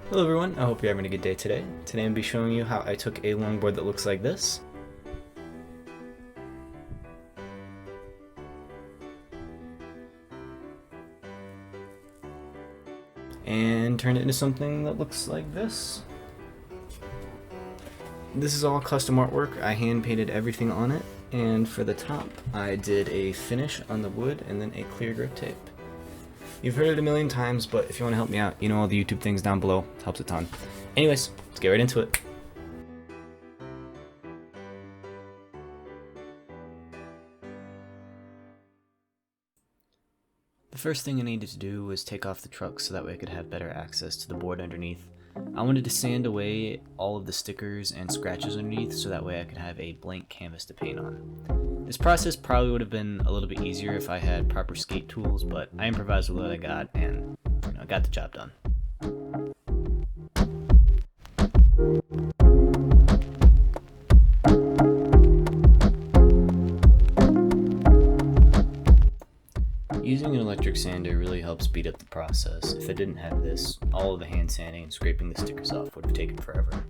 Hello everyone, I hope you're having a good day today. Today I'm going to be showing you how I took a longboard that looks like this and turned it into something that looks like this. This is all custom artwork. I hand painted everything on it, and for the top I did a finish on the wood and then a clear grip tape. You've heard it a million times, but if you want to help me out, you know all the YouTube things down below. Helps a ton. Anyways, let's get right into it. The first thing I needed to do was take off the truck so that way I could have better access to the board underneath. I wanted to sand away all of the stickers and scratches underneath so that way I could have a blank canvas to paint on. This process probably would have been a little bit easier if I had proper skate tools, but I improvised with what I got and got the job done. Using an electric sander really helps speed up the process. If I didn't have this, all of the hand sanding and scraping the stickers off would have taken forever.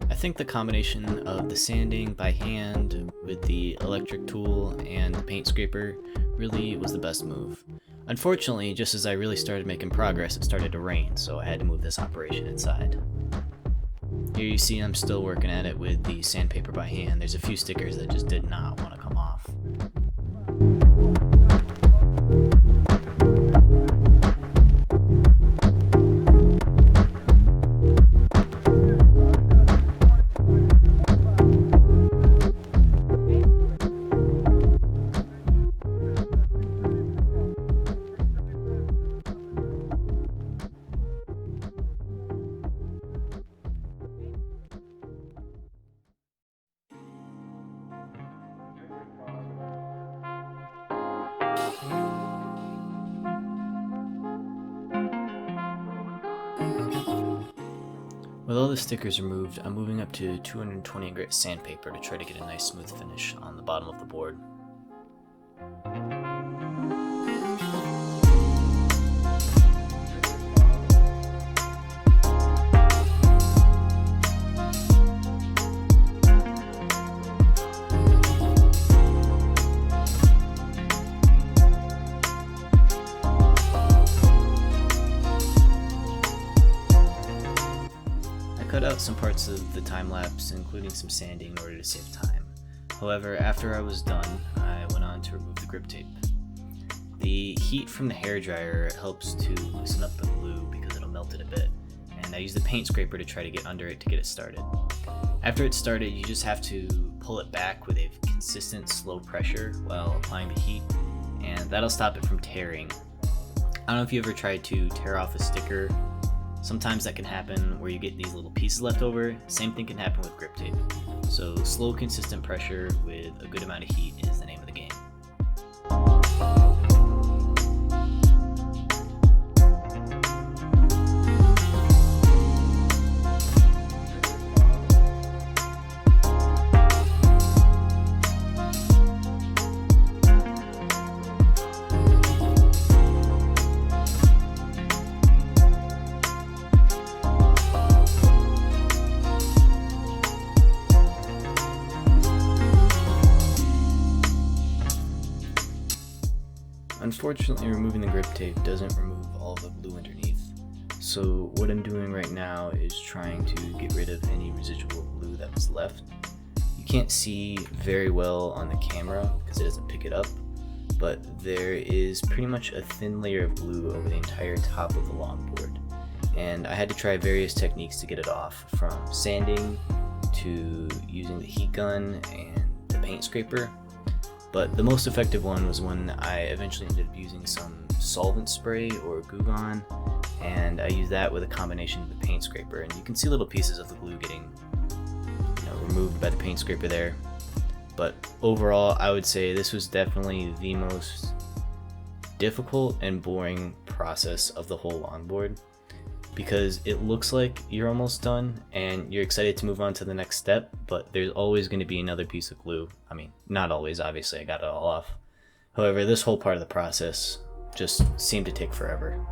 I think the combination of the sanding by hand with the electric tool and the paint scraper really was the best move. Unfortunately, just as I really started making progress, it started to rain, so I had to move this operation inside. Here you see I'm still working at it with the sandpaper by hand. There's a few stickers that just did not want to come off. With all the stickers removed, I'm moving up to 220 grit sandpaper to try to get a nice smooth finish on the bottom of the board. I cut out some parts of the time lapse, including some sanding in order to save time. However, after I was done, I went on to remove the grip tape. The heat from the hairdryer helps to loosen up the glue because it'll melt it a bit, and I used the paint scraper to try to get under it to get it started. After it's started, you just have to pull it back with a consistent slow pressure while applying the heat, and that'll stop it from tearing. I don't know if you ever tried to tear off a sticker. Sometimes that can happen where you get these little pieces left over. Same thing can happen with grip tape. So slow, consistent pressure with a good amount of heat is the name of the game. Unfortunately, removing the grip tape doesn't remove all the glue underneath. So what I'm doing right now is trying to get rid of any residual glue that was left. You can't see very well on the camera because it doesn't pick it up, but there is pretty much a thin layer of glue over the entire top of the longboard. And I had to try various techniques to get it off, from sanding to using the heat gun and the paint scraper. But the most effective one was when I eventually ended up using some solvent spray or Goo Gone, and I used that with a combination of the paint scraper, and you can see little pieces of the glue getting removed by the paint scraper there. But overall, I would say this was definitely the most difficult and boring process of the whole longboard, because it looks like you're almost done and you're excited to move on to the next step, but there's always going to be another piece of glue. I mean, not always, obviously, I got it all off. However, this whole part of the process just seemed to take forever.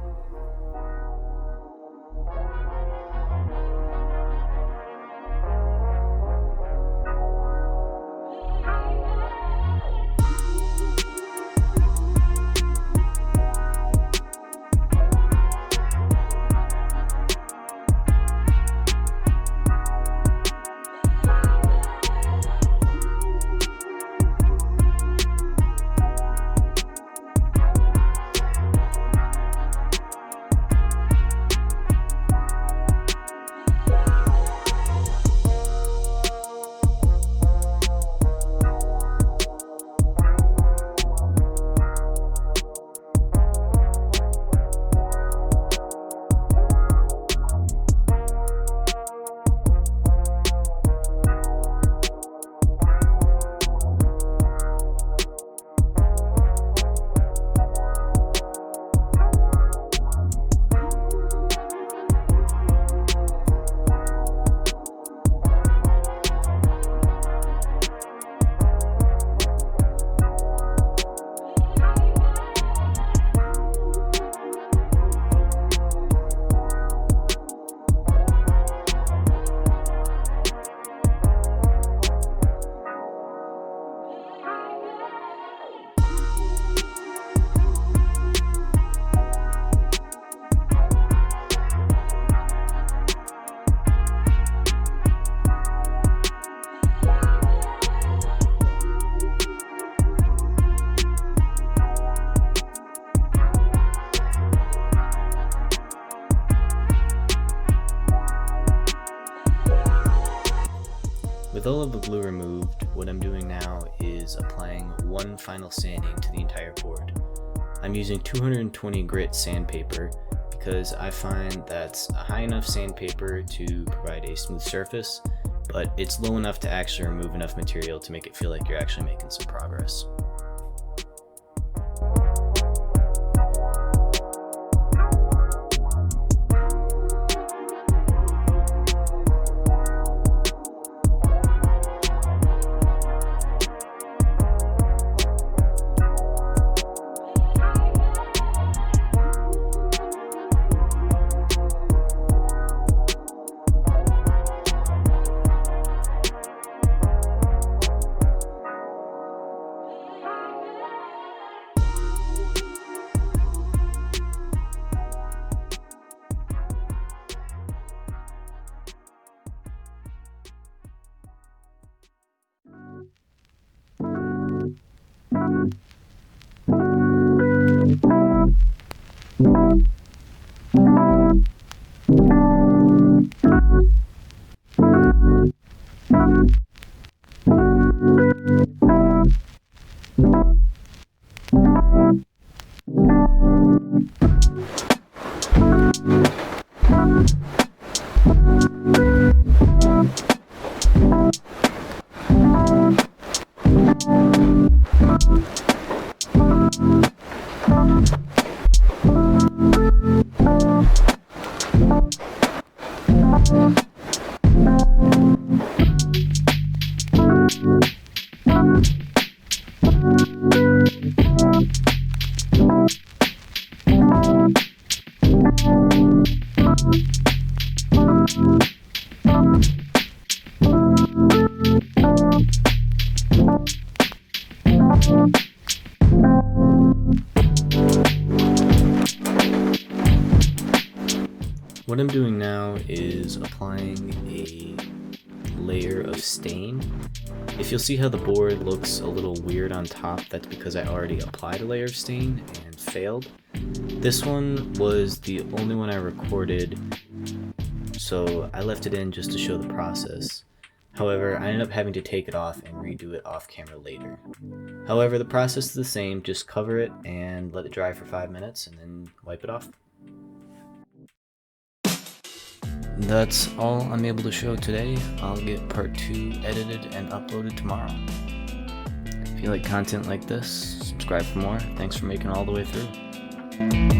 With all of the glue removed, what I'm doing now is applying one final sanding to the entire board. I'm using 220 grit sandpaper because I find that's a high enough sandpaper to provide a smooth surface, but it's low enough to actually remove enough material to make it feel like you're actually making some progress. What I'm doing now is applying a layer of stain. If you'll see how the board looks a little weird on top, that's because I already applied a layer of stain and failed. This one was the only one I recorded, so I left it in just to show the process. However, I ended up having to take it off and redo it off camera later. However, the process is the same, just cover it and let it dry for 5 minutes and then wipe it off. That's all I'm able to show today. I'll get part 2 edited and uploaded tomorrow. If you like content like this, subscribe for more. Thanks for making it all the way through.